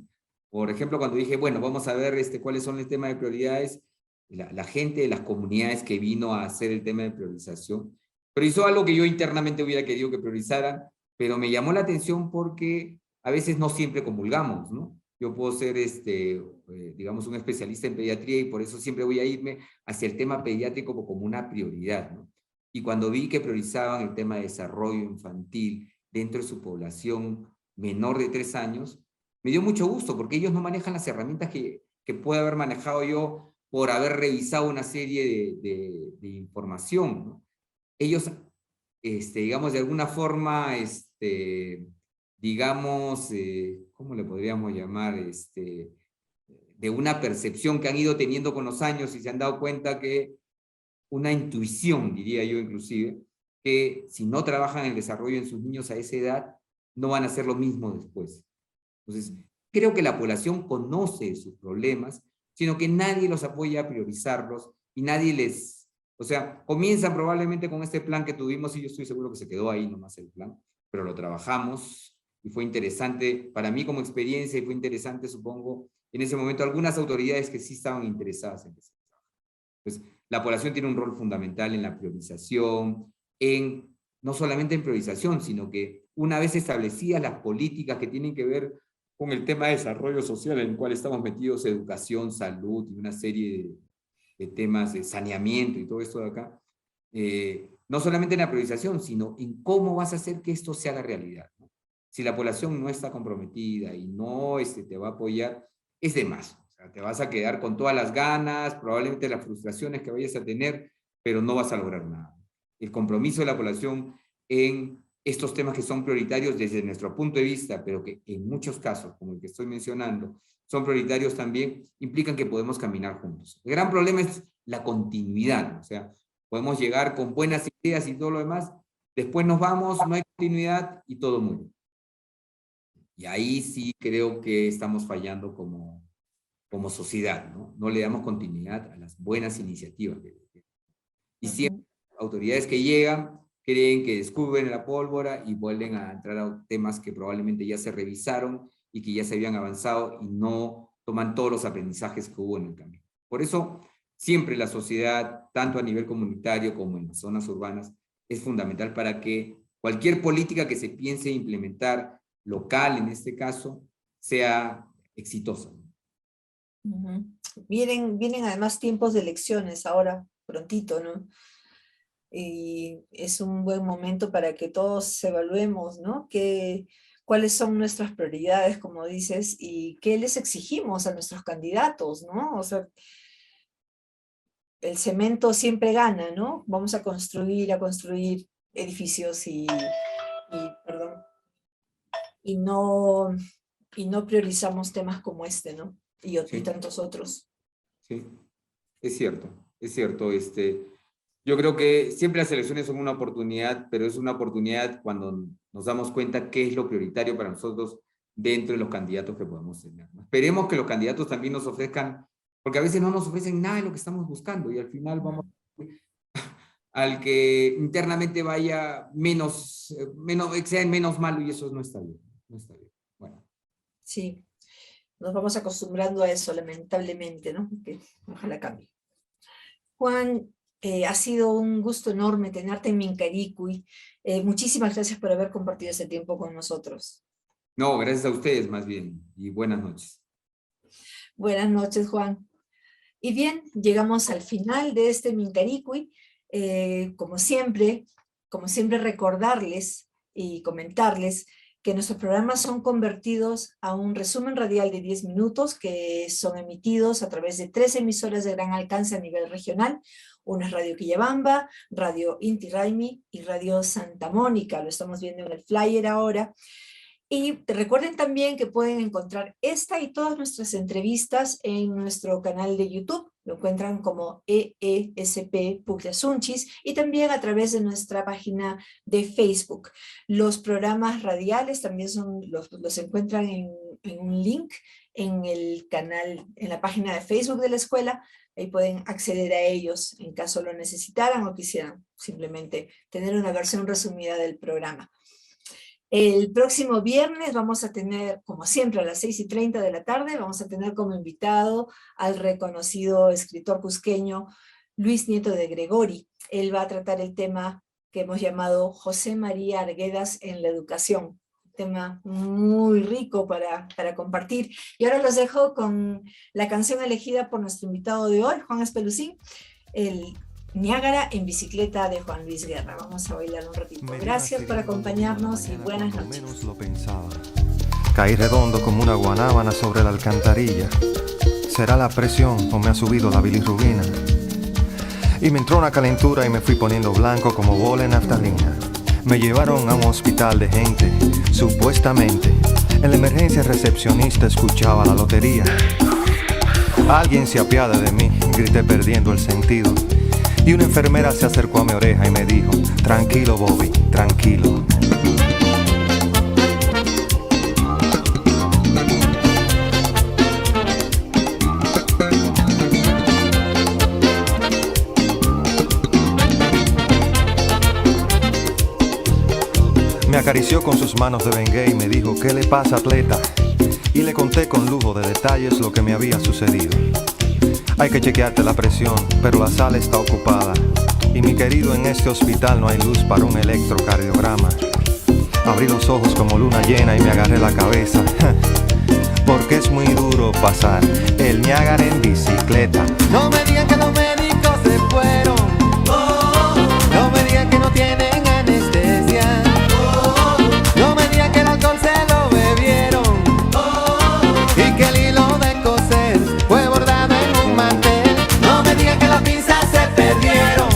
Por ejemplo, cuando dije, bueno, vamos a ver cuáles son el tema de prioridades, la gente de las comunidades que vino a hacer el tema de priorización, priorizó algo que yo internamente hubiera querido que priorizaran, pero me llamó la atención porque a veces no siempre comulgamos, ¿no? Yo puedo ser, digamos, un especialista en pediatría, y por eso siempre voy a irme hacia el tema pediátrico como una prioridad, ¿no? Y cuando vi que priorizaban el tema de desarrollo infantil dentro de su población menor de 3 años, me dio mucho gusto, porque ellos no manejan las herramientas que puedo haber manejado yo por haber revisado una serie de información, ¿no? Ellos, digamos, de alguna forma, digamos, ¿cómo le podríamos llamar? De una percepción que han ido teniendo con los años, y se han dado cuenta que una intuición, diría yo inclusive, que si no trabajan en el desarrollo en sus niños a esa edad, no van a hacer lo mismo después. Entonces, creo que la población conoce sus problemas, sino que nadie los apoya a priorizarlos, y nadie les... O sea, comienzan probablemente con este plan que tuvimos, y yo estoy seguro que se quedó ahí nomás el plan, pero lo trabajamos, y fue interesante para mí como experiencia, y fue interesante, supongo, en ese momento algunas autoridades que sí estaban interesadas en eso. Pues la población tiene un rol fundamental en la priorización, no solamente en priorización, sino que una vez establecidas las políticas que tienen que ver con el tema de desarrollo social, en el cual estamos metidos, educación, salud y una serie de temas de saneamiento y todo esto de acá, no solamente en la priorización, sino en cómo vas a hacer que esto se haga realidad, ¿no? Si la población no está comprometida y no te va a apoyar, es de más. O sea, te vas a quedar con todas las ganas, probablemente las frustraciones que vayas a tener, pero no vas a lograr nada. El compromiso de la población en estos temas que son prioritarios desde nuestro punto de vista, pero que en muchos casos, como el que estoy mencionando, son prioritarios también, implican que podemos caminar juntos. El gran problema es la continuidad, o sea, podemos llegar con buenas ideas y todo lo demás, después nos vamos, no hay continuidad y todo muere. Y ahí sí creo que estamos fallando como sociedad, ¿no? No le damos continuidad a las buenas iniciativas. Y siempre autoridades que llegan creen que descubren la pólvora y vuelven a entrar a temas que probablemente ya se revisaron y que ya se habían avanzado, y no toman todos los aprendizajes que hubo en el camino. Por eso, siempre la sociedad, tanto a nivel comunitario como en las zonas urbanas, es fundamental para que cualquier política que se piense implementar, local en este caso, sea exitosa. Vienen además tiempos de elecciones ahora, prontito, ¿no? y es un buen momento para que todos evaluemos, ¿no? Cuáles son nuestras prioridades, como dices, y qué les exigimos a nuestros candidatos, ¿no? O sea, el cemento siempre gana, ¿no? Vamos a construir edificios perdón, y no priorizamos temas como este, ¿no? Y Sí. tantos otros. Sí, es cierto, es cierto. Yo creo que siempre las elecciones son una oportunidad, pero es una oportunidad cuando nos damos cuenta qué es lo prioritario para nosotros dentro de los candidatos que podemos tener, ¿no? Esperemos que los candidatos también nos ofrezcan, porque a veces no nos ofrecen nada de lo que estamos buscando y al final vamos al que internamente vaya sea menos malo y eso no está bien, no está bien. Bueno. Sí, nos vamos acostumbrando a eso, lamentablemente, ¿no? Que ojalá cambie. Juan, ha sido un gusto enorme tenerte en Mincaricui. Muchísimas gracias por haber compartido ese tiempo con nosotros. No, gracias a ustedes más bien, y buenas noches. Buenas noches, Juan. Y bien, llegamos al final de este Mincaricui. Como siempre recordarles y comentarles que nuestros programas son convertidos a un resumen radial de 10 minutos que son emitidos a través de 3 emisoras de gran alcance a nivel regional. Una es Radio Quillabamba, Radio Inti Raymi y Radio Santa Mónica. Lo estamos viendo en el flyer ahora. Y recuerden también que pueden encontrar esta y todas nuestras entrevistas en nuestro canal de YouTube. Lo encuentran como EESP Pucllasunchis y también a través de nuestra página de Facebook. Los programas radiales también los encuentran en un link en el canal, en la página de Facebook de la escuela. Ahí pueden acceder a ellos en caso lo necesitaran o quisieran simplemente tener una versión resumida del programa. El próximo viernes vamos a tener, como siempre, a las 6:30 de la tarde, vamos a tener como invitado al reconocido escritor cusqueño Luis Nieto de Gregori. Él va a tratar el tema que hemos llamado José María Arguedas en la educación. Un tema muy rico para compartir. Y ahora los dejo con la canción elegida por nuestro invitado de hoy, Juan Espelucín, el Niágara en bicicleta de Juan Luis Guerra. Vamos a bailar un ratito. Gracias por acompañarnos y buenas noches. Menos lo pensaba. Caí redondo como una guanábana sobre la alcantarilla. ¿Será la presión o me ha subido la bilirrubina? Y me entró una calentura y me fui poniendo blanco como bola en naftalina. Me llevaron a un hospital de gente, supuestamente. En la emergencia el recepcionista escuchaba la lotería. Alguien se apiada de mí, grité perdiendo el sentido. Y una enfermera se acercó a mi oreja y me dijo: tranquilo, Bobby, tranquilo. Me acarició con sus manos de Bengay y me dijo: ¿qué le pasa, atleta? Y le conté con lujo de detalles lo que me había sucedido. Hay que chequearte la presión, pero la sala está ocupada. Y mi querido, en este hospital no hay luz para un electrocardiograma. Abrí los ojos como luna llena y me agarré la cabeza. Porque es muy duro pasar el Niágara en bicicleta. No me digan que los médicos se fueron. No me digan que no tienen anestesia. No me digan que el alcohol se lo bebieron. Y que el hilo de coser fue bordado en un mantel. No me digan que las pinzas se perdieron.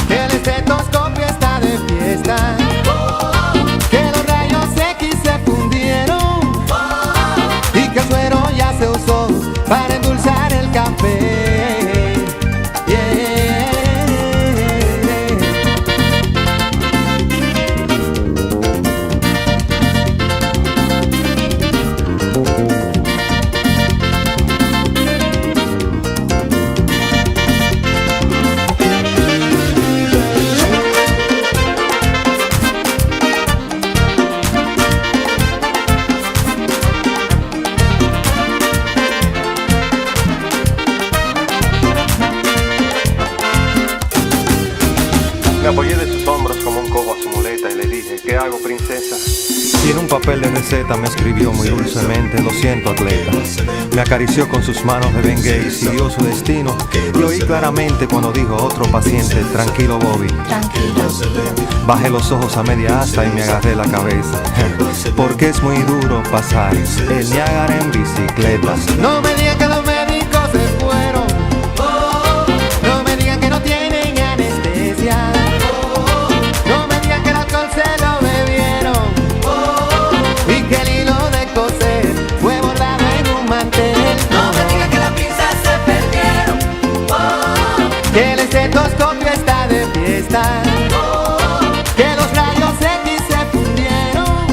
Que el estetoscopio está de fiesta. Que los rayos X se fundieron. Y que el suero ya se usó para endulzar el café. Me apoyé de sus hombros como un cojo a su muleta y le dije: ¿qué hago, princesa? Y en un papel de receta me escribió muy dulcemente: lo siento, atleta. Me acarició con sus manos de Bengay y siguió su destino. Y oí claramente cuando dijo otro paciente: tranquilo, Bobby. Bajé los ojos a media asta y me agarré la cabeza, porque es muy duro pasar el Niágara en bicicleta. No me digan que los médicos se fueron, no me digan que no tienen anestesia, no me digan que el alcohol se lo bebieron y que el hilo de coser fue bordado en un mantel. No me digan que las pinzas se perdieron, que el estetoscopio está de fiesta, que los rayos X se fundieron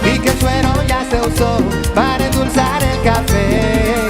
y que el suero ya se usó para endulzar el café.